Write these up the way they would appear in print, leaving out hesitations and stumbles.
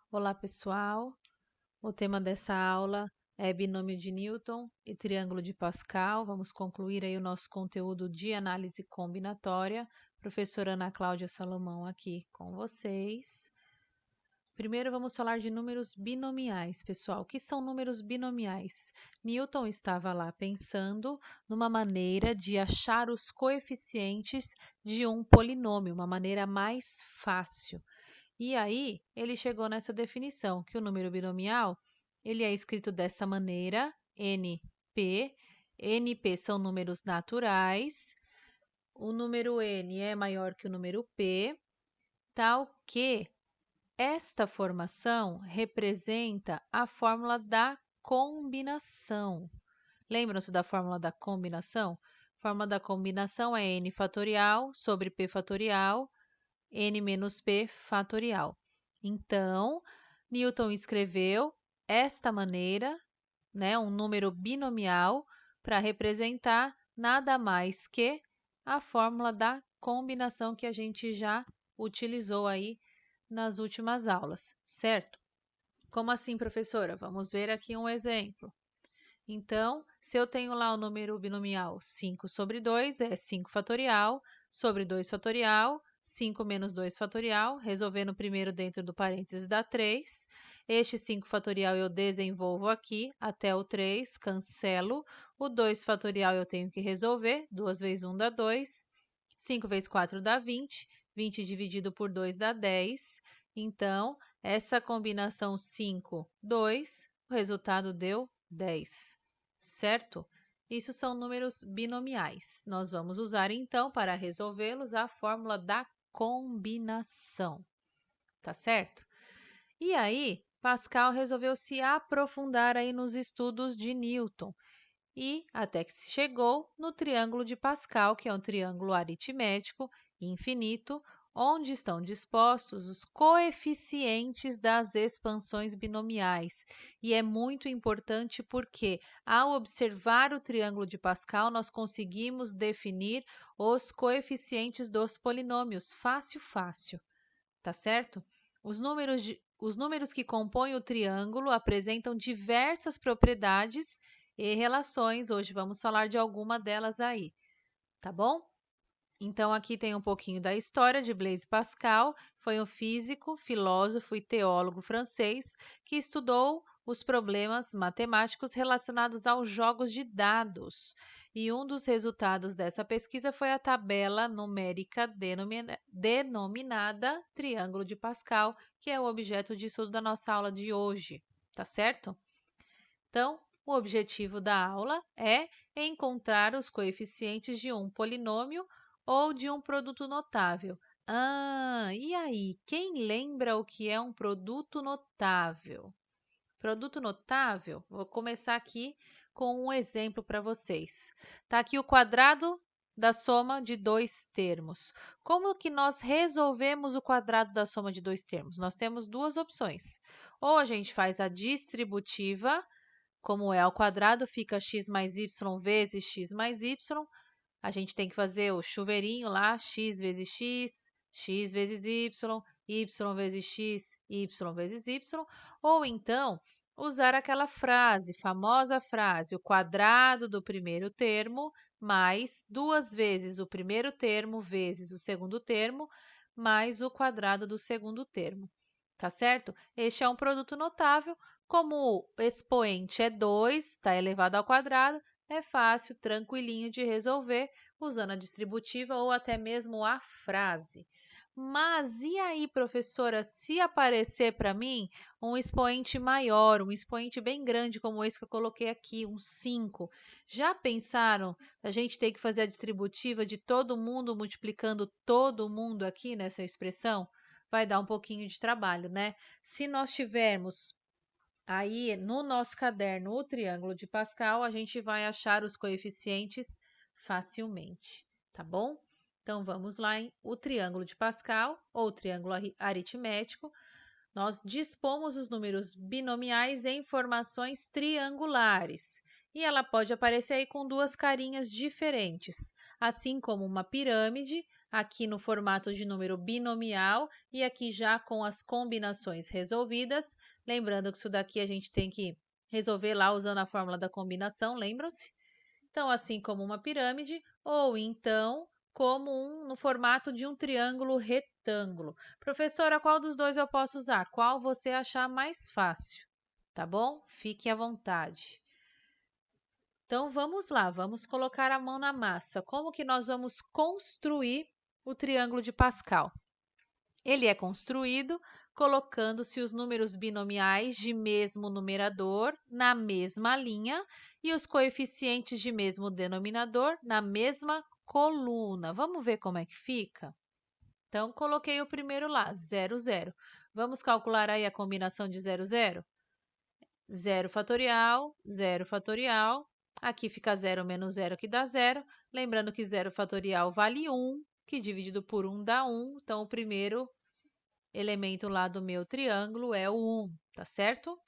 Olá, pessoal. O tema dessa aula é binômio de Newton e triângulo de Pascal. Vamos concluir aí o nosso conteúdo de análise combinatória. Professora Ana Cláudia Salomão aqui com vocês. Primeiro vamos falar de números binomiais, pessoal. O que são números binomiais? Newton estava lá pensando numa maneira de achar os coeficientes de um polinômio, uma maneira mais fácil. E aí, ele chegou nessa definição, que o número binomial, ele é escrito dessa maneira, NP. NP são números naturais. O número N é maior que o número P, tal que esta formação representa a fórmula da combinação. Lembram-se da fórmula da combinação? A fórmula da combinação é N fatorial sobre P fatorial, N menos P fatorial. Então, Newton escreveu esta maneira, né, um número binomial, para representar nada mais que a fórmula da combinação que a gente já utilizou aí nas últimas aulas, certo? Como assim, professora? Vamos ver aqui um exemplo. Então, se eu tenho lá o número binomial 5 sobre 2, é 5 fatorial, sobre 2 fatorial, 5 menos 2 fatorial, resolvendo primeiro dentro do parênteses dá 3. Este 5 fatorial eu desenvolvo aqui até o 3, cancelo. O 2 fatorial eu tenho que resolver, 2 vezes 1 dá 2, 5 vezes 4 dá 20, 20 dividido por 2 dá 10. Então, essa combinação 5, 2, o resultado deu 10, certo? Isso são números binomiais. Nós vamos usar, então, para resolvê-los, a fórmula da combinação, tá certo? E aí, Pascal resolveu se aprofundar aí nos estudos de Newton e até que se chegou no triângulo de Pascal, que é um triângulo aritmético infinito, onde estão dispostos os coeficientes das expansões binomiais. E é muito importante porque, ao observar o triângulo de Pascal, nós conseguimos definir os coeficientes dos polinômios. Fácil, fácil, tá certo? Os números que compõem o triângulo apresentam diversas propriedades e relações. Hoje vamos falar de alguma delas aí, tá bom? Então, aqui tem um pouquinho da história de Blaise Pascal. Foi um físico, filósofo e teólogo francês que estudou os problemas matemáticos relacionados aos jogos de dados. E um dos resultados dessa pesquisa foi a tabela numérica denominada Triângulo de Pascal, que é o objeto de estudo da nossa aula de hoje, tá certo? Então, o objetivo da aula é encontrar os coeficientes de um polinômio ou de um produto notável. Ah, e aí, quem lembra o que é um produto notável? Produto notável, vou começar aqui com um exemplo para vocês. Está aqui o quadrado da soma de dois termos. Como que nós resolvemos o quadrado da soma de dois termos? Nós temos duas opções. Ou a gente faz a distributiva, como é ao quadrado, fica x mais y vezes x mais y. A gente tem que fazer o chuveirinho lá, x vezes x vezes y vezes x, y vezes y. Ou então, usar aquela frase, famosa frase, o quadrado do primeiro termo mais duas vezes o primeiro termo vezes o segundo termo mais o quadrado do segundo termo. Tá certo? Este é um produto notável. Como o expoente é 2, está elevado ao quadrado, é fácil, tranquilinho de resolver, usando a distributiva ou até mesmo a frase. Mas e aí, professora, se aparecer para mim um expoente maior, um expoente bem grande como esse que eu coloquei aqui, um 5, já pensaram a gente ter que fazer a distributiva de todo mundo multiplicando todo mundo aqui nessa expressão? Vai dar um pouquinho de trabalho, né? Se nós tivermos aí no nosso caderno o triângulo de Pascal, a gente vai achar os coeficientes facilmente, tá bom? Então vamos lá em o triângulo de Pascal ou triângulo aritmético. Nós dispomos os números binomiais em formações triangulares. E ela pode aparecer aí com duas carinhas diferentes, assim como uma pirâmide, aqui no formato de número binomial e aqui já com as combinações resolvidas. Lembrando que isso daqui a gente tem que resolver lá usando a fórmula da combinação, lembram-se? Então, assim como uma pirâmide, ou então como no formato de um triângulo retângulo. Professora, qual dos dois eu posso usar? Qual você achar mais fácil, tá bom? Fique à vontade. Então, vamos lá, vamos colocar a mão na massa. Como que nós vamos construir o triângulo de Pascal? Ele é construído colocando-se os números binomiais de mesmo numerador na mesma linha e os coeficientes de mesmo denominador na mesma coluna. Vamos ver como é que fica? Então, coloquei o primeiro lá, 0, 0. Vamos calcular aí a combinação de 0, 0? 0 fatorial, 0 fatorial. Aqui fica 0 menos 0, que dá 0. Lembrando que 0 fatorial vale 1, que dividido por 1 dá 1. Então, o primeiro elemento lá do meu triângulo é o 1, tá certo?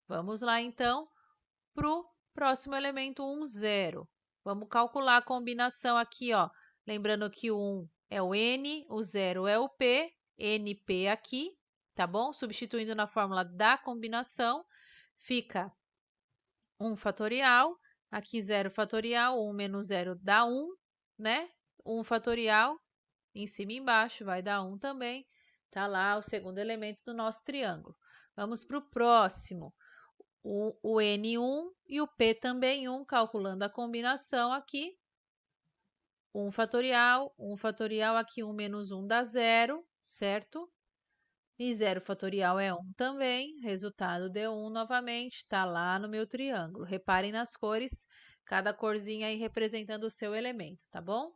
Vamos lá, então, para o próximo elemento, 1, 0. Vamos calcular a combinação aqui, ó. Lembrando que o 1 é o N, o 0 é o P, NP aqui, tá bom? Substituindo na fórmula da combinação, fica 1 fatorial, aqui 0 fatorial, 1 menos 0 dá 1, né? 1 fatorial, em cima e embaixo, vai dar 1 também. Tá lá o segundo elemento do nosso triângulo. Vamos para o próximo. O N1 e o P também 1, calculando a combinação aqui. 1 fatorial, aqui 1 menos 1 dá 0, certo? E 0 fatorial é 1 também, resultado deu 1 novamente, está lá no meu triângulo. Reparem nas cores, cada corzinha aí representando o seu elemento, tá bom?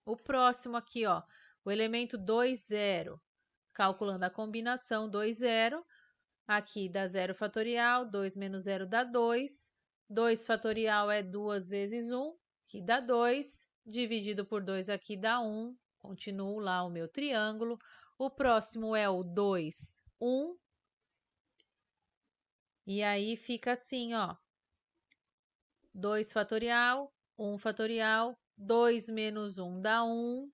O próximo aqui, ó, o elemento 2, 0. Calculando a combinação 2, 0, aqui dá 0 fatorial, 2 menos 0 dá 2. 2 fatorial é 2 vezes 1, que dá 2. Dividido por 2 aqui dá 1. Continuo lá o meu triângulo. O próximo é o 2, 1. E aí fica assim, ó. 2 fatorial, 1 fatorial, 2 menos 1 dá 1.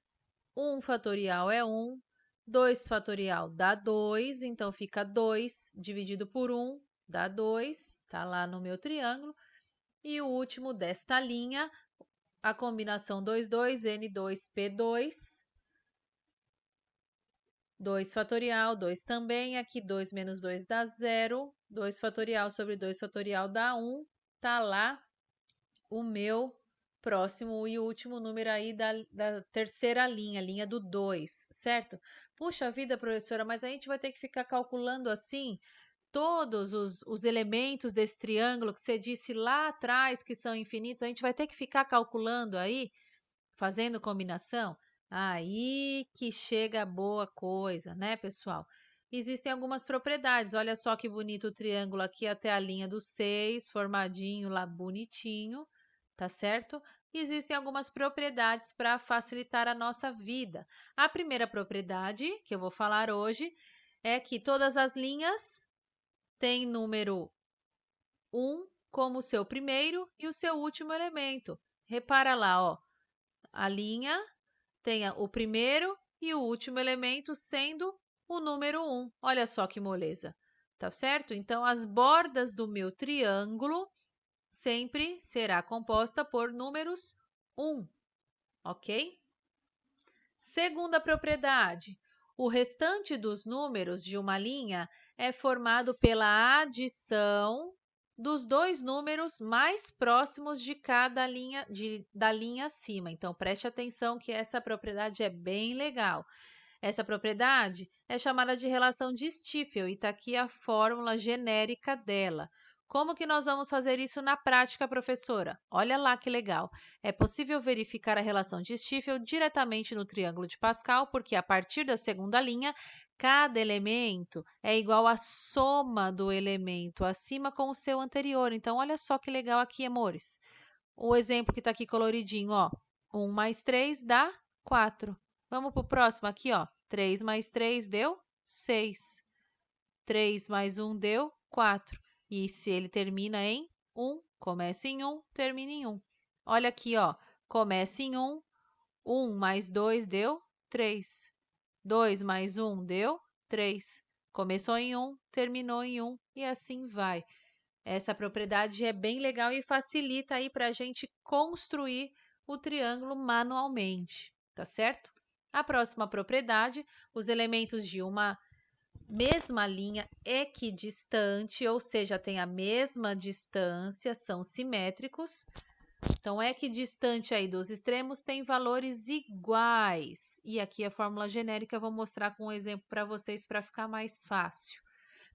1 fatorial é 1. 2 fatorial dá 2, então fica 2 dividido por 1 dá 2, tá lá no meu triângulo. E o último desta linha, a combinação 2, 2, N2, P2. 2 fatorial, 2 também, aqui 2 menos 2 dá 0, 2 fatorial sobre 2 fatorial dá 1, tá lá o meu próximo e último número aí da terceira linha, linha do 2, certo? Puxa vida, professora, mas a gente vai ter que ficar calculando assim todos os elementos desse triângulo que você disse lá atrás que são infinitos, a gente vai ter que ficar calculando aí, fazendo combinação? Aí que chega a boa coisa, né, pessoal? Existem algumas propriedades. Olha só que bonito o triângulo aqui até a linha do 6, formadinho lá, bonitinho, tá certo? Existem algumas propriedades para facilitar a nossa vida. A primeira propriedade que eu vou falar hoje é que todas as linhas têm número 1 como seu primeiro e o seu último elemento. Repara lá, ó, a linha tem o primeiro e o último elemento sendo o número 1. Olha só que moleza, tá certo? Então, as bordas do meu triângulo sempre será composta por números 1, ok? Segunda propriedade, o restante dos números de uma linha é formado pela adição dos dois números mais próximos de cada linha da linha acima. Então, preste atenção que essa propriedade é bem legal. Essa propriedade é chamada de relação de Stiefel e está aqui a fórmula genérica dela. Como que nós vamos fazer isso na prática, professora? Olha lá que legal. É possível verificar a relação de Stiefel diretamente no triângulo de Pascal, porque a partir da segunda linha, cada elemento é igual à soma do elemento acima com o seu anterior. Então, olha só que legal aqui, amores. O exemplo que está aqui coloridinho, ó. 1 mais 3 dá 4. Vamos para o próximo aqui, ó. 3 mais 3 deu 6. 3 mais 1 deu 4. E se ele termina em 1, começa em 1, termina em 1. Olha aqui, ó. Começa em 1, 1 mais 2 deu 3. 2 mais 1 deu 3. Começou em 1, terminou em 1 e assim vai. Essa propriedade é bem legal e facilita aí para a gente construir o triângulo manualmente, tá certo? A próxima propriedade, os elementos de uma mesma linha equidistante, ou seja, tem a mesma distância, são simétricos. Então, equidistante aí dos extremos tem valores iguais. E aqui a fórmula genérica eu vou mostrar com um exemplo para vocês para ficar mais fácil.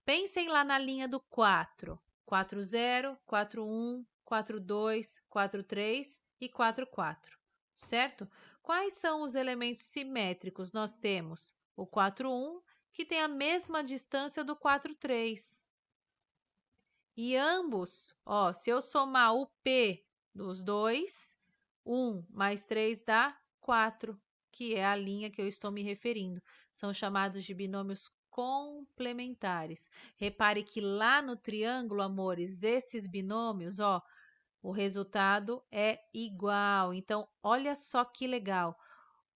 Pensem lá na linha do 4. 4, 0, 4, 1, 4, 2, 4, 3 e 4, 4, certo? Quais são os elementos simétricos? Nós temos o 4, 1, que tem a mesma distância do 4, 3. E ambos, ó, se eu somar o P dos dois, 1 mais 3 dá 4, que é a linha que eu estou me referindo. São chamados de binômios complementares. Repare que lá no triângulo, amores, esses binômios, ó, o resultado é igual. Então, olha só que legal.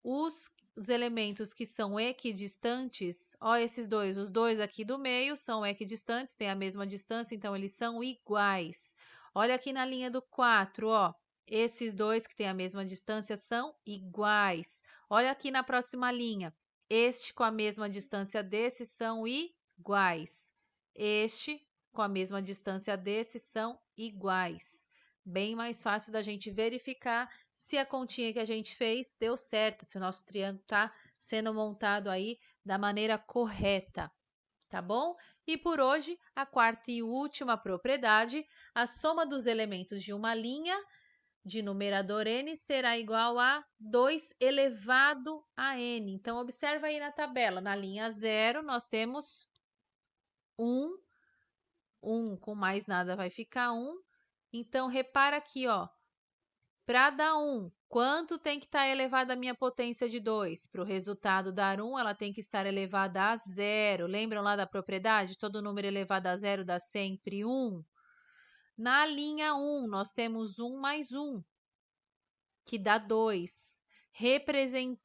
Os elementos que são equidistantes, ó, esses dois, os dois aqui do meio são equidistantes, têm a mesma distância, então eles são iguais. Olha aqui na linha do 4, ó, esses dois que têm a mesma distância são iguais. Olha aqui na próxima linha, este com a mesma distância desse são iguais. Este com a mesma distância desse são iguais. Bem mais fácil da gente verificar se a continha que a gente fez deu certo, se o nosso triângulo está sendo montado aí da maneira correta, tá bom? E por hoje, a quarta e última propriedade, a soma dos elementos de uma linha de numerador n será igual a 2 elevado a n. Então, observa aí na tabela, na linha 0, nós temos 1, 1 com mais nada vai ficar 1. Então, repara aqui, ó, para dar 1, quanto tem que estar elevada a minha potência de 2? Para o resultado dar 1, ela tem que estar elevada a 0. Lembram lá da propriedade? Todo número elevado a 0 dá sempre 1. Na linha 1, nós temos 1 mais 1, que dá 2.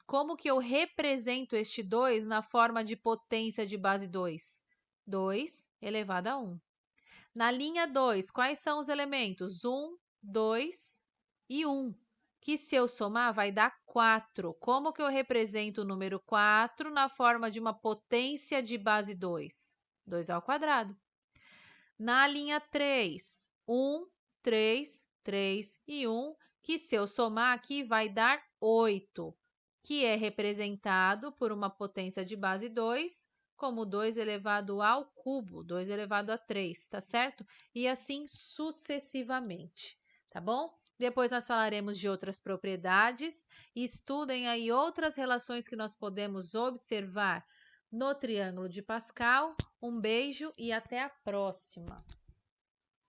Como que eu represento este 2 na forma de potência de base 2? 2 elevado a 1. Na linha 2, quais são os elementos? 1, 2 e 1, que se eu somar vai dar 4. Como que eu represento o número 4 na forma de uma potência de base 2? 2 ao quadrado. Na linha 3, 1, 3, 3 e 1, que se eu somar aqui vai dar 8, que é representado por uma potência de base 2, como 2 elevado ao cubo, 2 elevado a 3, tá certo? E assim sucessivamente, tá bom? Depois nós falaremos de outras propriedades. Estudem aí outras relações que nós podemos observar no Triângulo de Pascal. Um beijo e até a próxima!